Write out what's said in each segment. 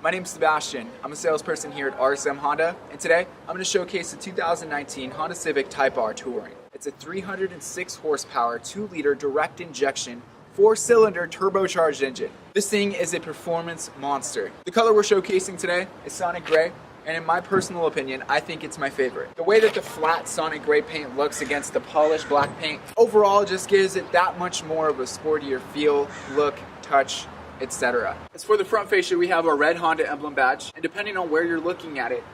My name's Sebastian. I'm a salesperson here at RSM Honda, and today I'm going to showcase the 2019 Honda Civic Type R Touring. It's a 306 horsepower, 2-liter direct injection, 4-cylinder turbocharged engine. This thing is a performance monster. The color we're showcasing today is Sonic Gray, and in my personal opinion, I think it's my favorite. The way that the flat Sonic Gray paint looks against the polished black paint, overall just gives it that much more of a sportier feel, look, touch, etc. As for the front fascia, we have our red Honda emblem badge, and depending on where you're looking at it,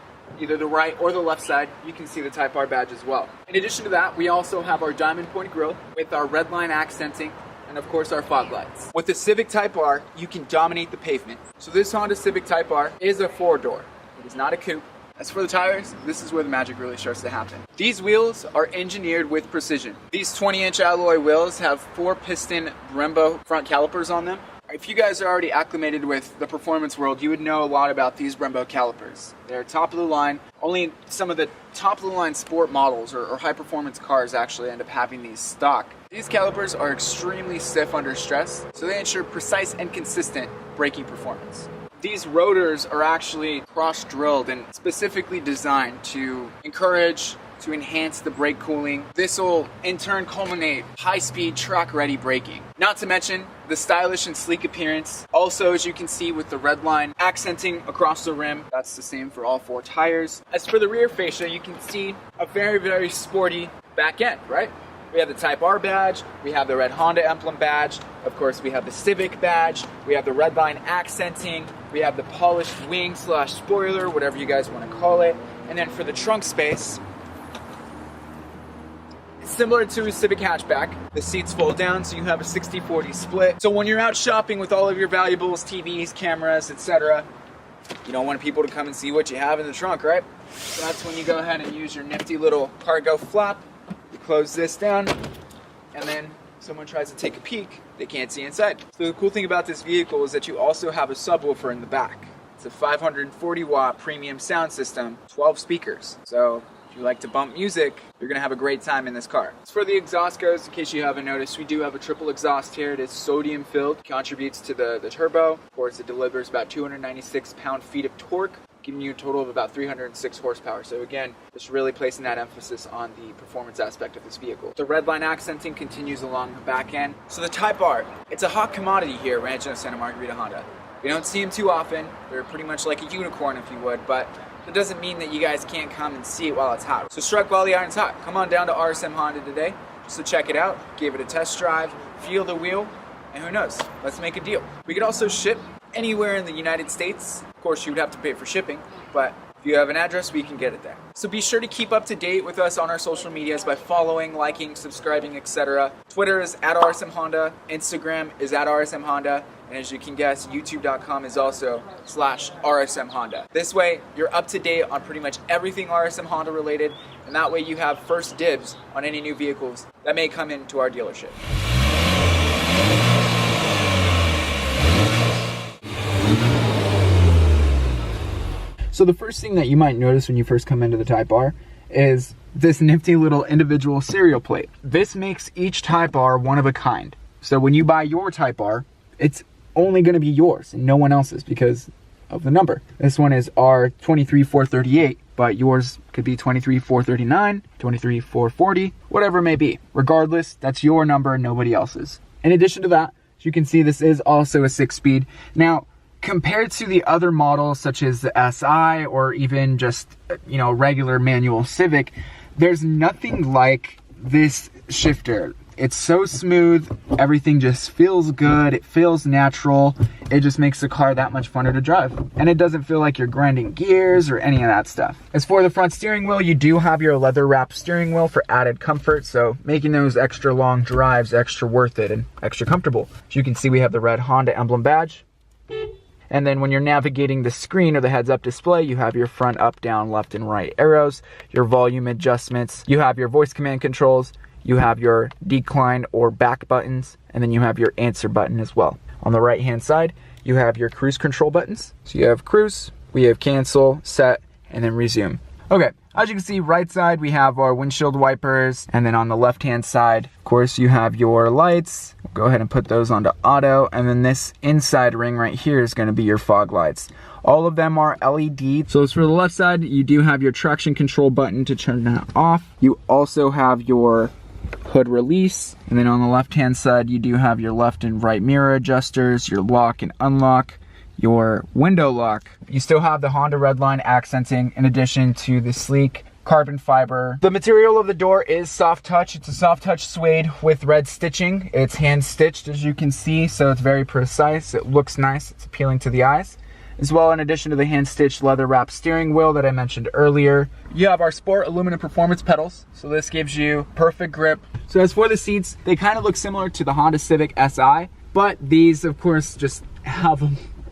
either the right or the left side, you can see the Type R badge as well. In addition to that, we also have our diamond point grille with our red line accenting, and of course our fog lights. With the Civic Type R, you can dominate the pavement. So this Honda Civic Type R is a 4-door. It is not a coupe. As for the tires, this is where the magic really starts to happen. These wheels are engineered with precision. These 20-inch alloy wheels have 4-piston Brembo front calipers on them. If you guys are already acclimated with the performance world, you would know a lot about these Brembo calipers. They're top of the line. Only some of the top of the line sport models or high performance cars actually end up having these stock. These calipers are extremely stiff under stress, so they ensure precise and consistent braking performance. These rotors are actually cross-drilled and specifically designed to enhance the brake cooling. This will in turn culminate high-speed track-ready braking. Not to mention the stylish and sleek appearance. Also, as you can see with the red line accenting across the rim, that's the same for all 4 tires. As for the rear fascia, you can see a very, very sporty back end, right? We have the Type R badge, we have the red Honda emblem badge, of course we have the Civic badge, we have the red line accenting, we have the polished wing / spoiler, whatever you guys want to call it. And then for the trunk space, similar to a Civic hatchback, the seats fold down so you have a 60-40 split. So when you're out shopping with all of your valuables, TVs, cameras, etc., you don't want people to come and see what you have in the trunk, right? So that's when you go ahead and use your nifty little cargo flap. You close this down, and then someone tries to take a peek, they can't see inside. So the cool thing about this vehicle is that you also have a subwoofer in the back. It's a 540 watt premium sound system, 12 speakers. So if you like to bump music, you're gonna have a great time in this car. As for the exhaust goes, in case you haven't noticed, we do have a triple exhaust here. It is sodium filled, contributes to the turbo. Of course, it delivers about 296 pound-feet of torque, giving you a total of about 306 horsepower. So again, just really placing that emphasis on the performance aspect of this vehicle. The red line accenting continues along the back end. So the Type R, it's a hot commodity here at Rancho Santa Margarita Honda. We don't see them too often. They're pretty much like a unicorn, if you would, but that doesn't mean that you guys can't come and see it while it's hot. So strike while the iron's hot. Come on down to RSM Honda today just to check it out, give it a test drive, feel the wheel, and who knows, let's make a deal. We could also ship anywhere in the United States. Of course, you would have to pay for shipping, but if you have an address, we can get it there. So be sure to keep up to date with us on our social medias by following, liking, subscribing, etc. Twitter is at RSM Honda, Instagram is at RSM Honda, and as you can guess, youtube.com is also /RSM Honda. This way, you're up to date on pretty much everything RSM Honda related, and that way you have first dibs on any new vehicles that may come into our dealership. So the first thing that you might notice when you first come into the Type R is this nifty little individual serial plate. This makes each Type R one of a kind. So when you buy your Type R, it's only going to be yours and no one else's because of the number. This one is R23438, but yours could be 23439, 23440, whatever it may be. Regardless, that's your number, nobody else's. In addition to that, as you can see, this is also a 6-speed. Now, compared to the other models such as the SI or even just, regular manual Civic, there's nothing like this shifter. It's so smooth, everything just feels good, it feels natural, it just makes the car that much funner to drive. And it doesn't feel like you're grinding gears or any of that stuff. As for the front steering wheel, you do have your leather wrapped steering wheel for added comfort, so making those extra long drives extra worth it and extra comfortable. As you can see, we have the red Honda emblem badge. And then when you're navigating the screen or the heads-up display, you have your front, up, down, left, and right arrows, your volume adjustments, you have your voice command controls, you have your decline or back buttons, and then you have your answer button as well. On the right-hand side, you have your cruise control buttons. So you have cruise, we have cancel, set, and then resume. Okay, as you can see, right side, we have our windshield wipers, and then on the left-hand side, of course, you have your lights. We'll go ahead and put those onto auto, and then this inside ring right here is gonna be your fog lights. All of them are LED. So for the left side, you do have your traction control button to turn that off. You also have your hood release. And then on the left-hand side, you do have your left and right mirror adjusters, your lock and unlock, your window lock. You still have the Honda Redline accenting in addition to the sleek carbon fiber. The material of the door is soft touch. It's a soft touch suede with red stitching. It's hand stitched, as you can see, so it's very precise. It looks nice. It's appealing to the eyes. As well, in addition to the hand stitched leather wrapped steering wheel that I mentioned earlier, you have our Sport aluminum performance pedals. So this gives you perfect grip. So as for the seats, they kind of look similar to the Honda Civic Si, but these of course just have a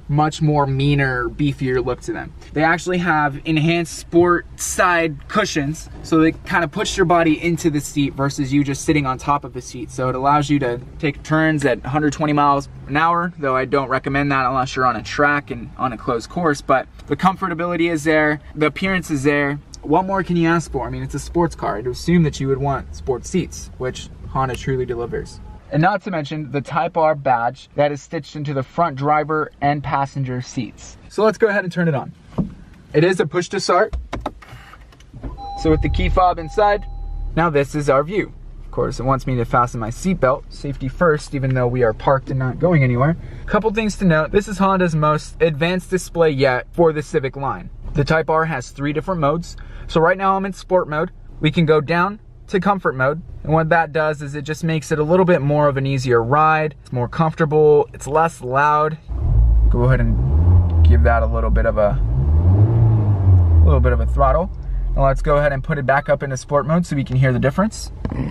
much more meaner, beefier look to them. They actually have enhanced sport side cushions, so they kind of push your body into the seat versus you just sitting on top of the seat. So it allows you to take turns at 120 miles an hour, though I don't recommend that unless you're on a track and on a closed course, but the comfortability is there, the appearance is there. What more can you ask for? I mean, it's a sports car. I'd assume that you would want sports seats, which Honda truly delivers. And not to mention the Type R badge that is stitched into the front driver and passenger seats. So let's go ahead and turn it on. It is a push to start. So with the key fob inside, now this is our view. Of course, it wants me to fasten my seatbelt, safety first, even though we are parked and not going anywhere. Couple things to note, this is Honda's most advanced display yet for the Civic line. The Type R has 3 different modes. So right now I'm in sport mode. We can go down to comfort mode, and what that does is it just makes it a little bit more of an easier ride. It's more comfortable, it's less loud. Go ahead and give that a little bit of a throttle. Now let's go ahead and put it back up into sport mode so we can hear the difference. A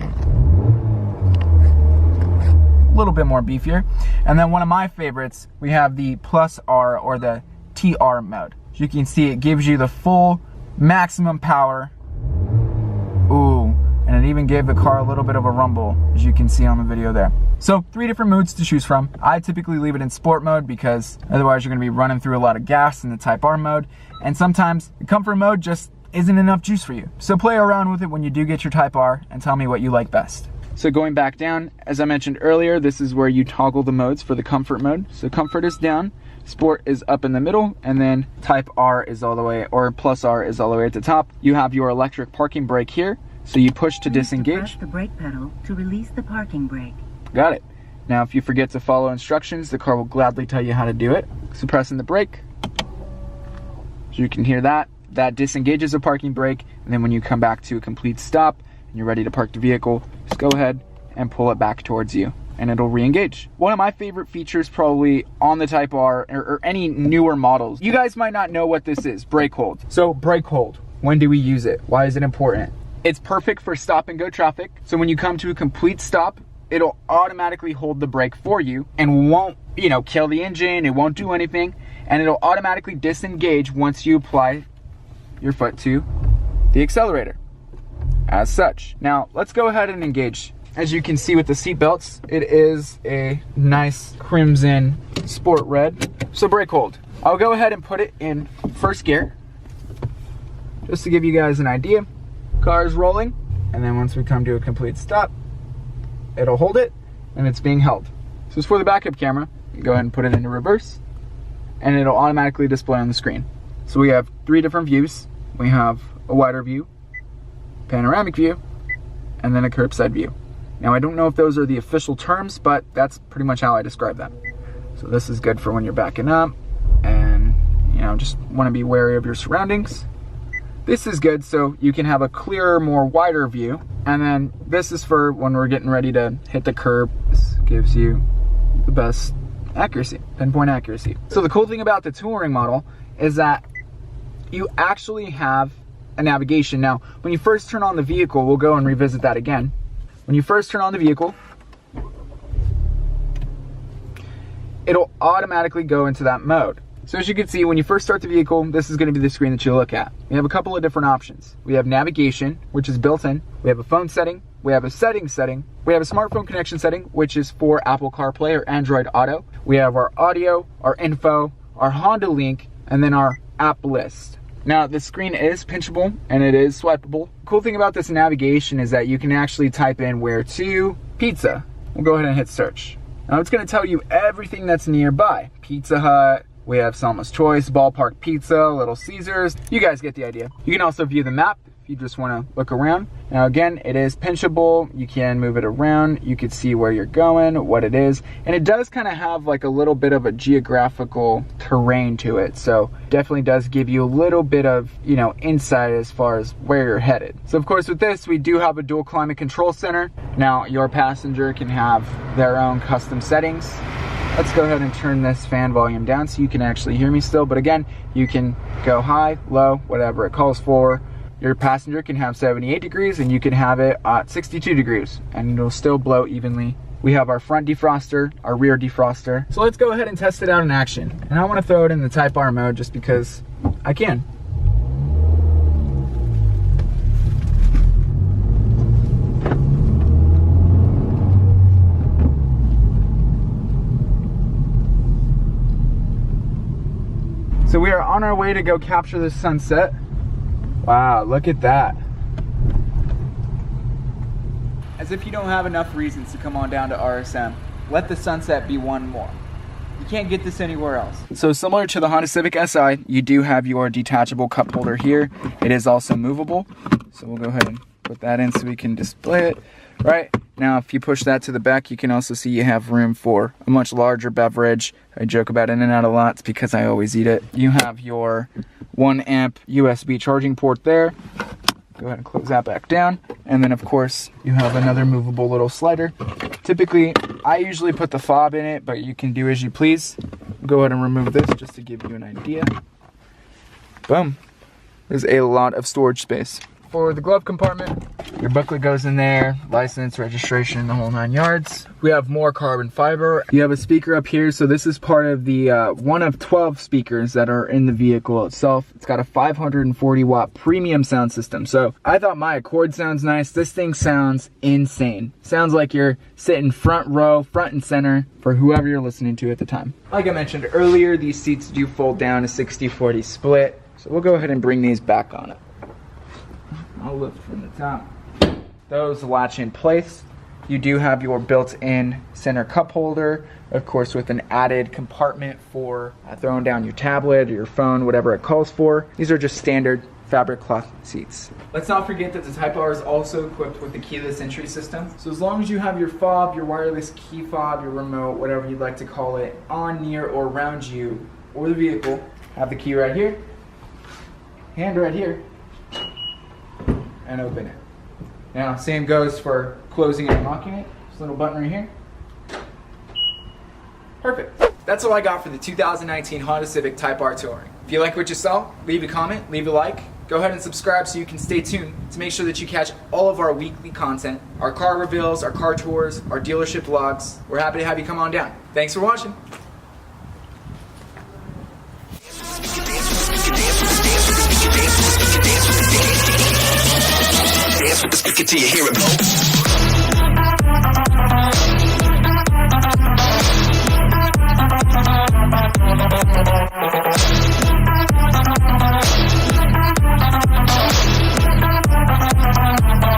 little bit more beefier. And then one of my favorites, we have the Plus R or the TR mode. As you can see, it gives you the full maximum power. Ooh. And it even gave the car a little bit of a rumble, as you can see on the video there. So 3 different modes to choose from. I typically leave it in sport mode because otherwise you're gonna be running through a lot of gas in the Type R mode. And sometimes the comfort mode just isn't enough juice for you. So play around with it when you do get your Type R and tell me what you like best. So going back down, as I mentioned earlier, this is where you toggle the modes for the comfort mode. So comfort is down, sport is up in the middle, and then Type R is all the way, or Plus R is all the way at the top. You have your electric parking brake here. So you push to disengage. Press the brake pedal to release the parking brake. Got it. Now if you forget to follow instructions, the car will gladly tell you how to do it. So pressing the brake, so you can hear that. That disengages the parking brake, and then when you come back to a complete stop and you're ready to park the vehicle, just go ahead and pull it back towards you and it'll re-engage. One of my favorite features probably on the Type R or any newer models, you guys might not know what this is, brake hold. So brake hold, when do we use it? Why is it important? It's perfect for stop and go traffic. So when you come to a complete stop, it'll automatically hold the brake for you and won't, kill the engine. It won't do anything. And it'll automatically disengage once you apply your foot to the accelerator as such. Now let's go ahead and engage. As you can see with the seat belts, it is a nice crimson sport red. So brake hold. I'll go ahead and put it in first gear just to give you guys an idea. Car is rolling, and then once we come to a complete stop, it'll hold it, and it's being held. So as for the backup camera, you go ahead and put it into reverse, and it'll automatically display on the screen. So we have 3 different views. We have a wider view, panoramic view, and then a curbside view. Now I don't know if those are the official terms, but that's pretty much how I describe them. So this is good for when you're backing up, and just want to be wary of your surroundings. This is good so you can have a clearer, more wider view. And then this is for when we're getting ready to hit the curb. This gives you the best accuracy, pinpoint accuracy. So the cool thing about the touring model is that you actually have a navigation. Now, when you first turn on the vehicle, we'll go and revisit that again. When you first turn on the vehicle, it'll automatically go into that mode. So as you can see, when you first start the vehicle, this is going to be the screen that you look at. We have a couple of different options. We have navigation, which is built in. We have a phone setting. We have a settings setting. We have a smartphone connection setting, which is for Apple CarPlay or Android Auto. We have our audio, our info, our Honda link, and then our app list. Now, the screen is pinchable and it is swipeable. Cool thing about this navigation is that you can actually type in where to pizza. We'll go ahead and hit search. Now it's going to tell you everything that's nearby. Pizza Hut, We have Selma's Choice, Ballpark Pizza, Little Caesars. You guys get the idea. You can also view the map if you just want to look around. Now again, it is pinchable. You can move it around. You can see where you're going, what it is. And it does kind of have like a little bit of a geographical terrain to it. So definitely does give you a little bit of, you know, insight as far as where you're headed. So of course with this, we do have a dual climate control center. Now your passenger can have their own custom settings. Let's go ahead and turn this fan volume down so you can actually hear me still. But again, you can go high, low, whatever it calls for. Your passenger can have 78 degrees and you can have it at 62 degrees and it'll still blow evenly. We have our front defroster, our rear defroster. So let's go ahead and test it out in action. And I want to throw it in the Type R mode just because I can. So we are on our way to go capture the sunset. Wow, look at that. As if you don't have enough reasons to come on down to RSM, let the sunset be one more. You can't get this anywhere else. So similar to the Honda Civic Si, you do have your detachable cup holder here. It is also movable. So we'll go ahead and put that in so we can display it. Right now, if you push that to the back, you can also see you have room for a much larger beverage. I joke about In-N-Out a lot. It's because I always eat it. You have your 1 amp USB charging port there. Go ahead and close that back down. And then of course, you have another movable little slider. Typically, I usually put the fob in it, but you can do as you please. Go ahead and remove this just to give you an idea. Boom. There's a lot of storage space. For the glove compartment, your booklet goes in there, license, registration, the whole 9 yards. We have more carbon fiber. You have a speaker up here, so this is part of the one of 12 speakers that are in the vehicle itself. It's got a 540 watt premium sound system. So I thought my Accord sounds nice. This thing sounds insane. Sounds like you're sitting front row, front and center for whoever you're listening to at the time. Like I mentioned earlier, these seats do fold down a 60-40 split. So we'll go ahead and bring these back on it. I'll lift from the top. Those latch in place. You do have your built-in center cup holder, of course with an added compartment for throwing down your tablet or your phone, whatever it calls for. These are just standard fabric cloth seats. Let's not forget that the Type R is also equipped with the keyless entry system. So as long as you have your fob, your wireless key fob, your remote, whatever you'd like to call it, on, near, or around you or the vehicle, have the key right here, hand right here, and open it. Now, same goes for closing and unlocking it. This little button right here. Perfect. That's all I got for the 2019 Honda Civic Type R Touring. If you like what you saw, leave a comment, leave a like. Go ahead and subscribe so you can stay tuned to make sure that you catch all of our weekly content, our car reveals, our car tours, our dealership vlogs. We're happy to have you come on down. Thanks for watching. Dance with the stick until you hear it blow.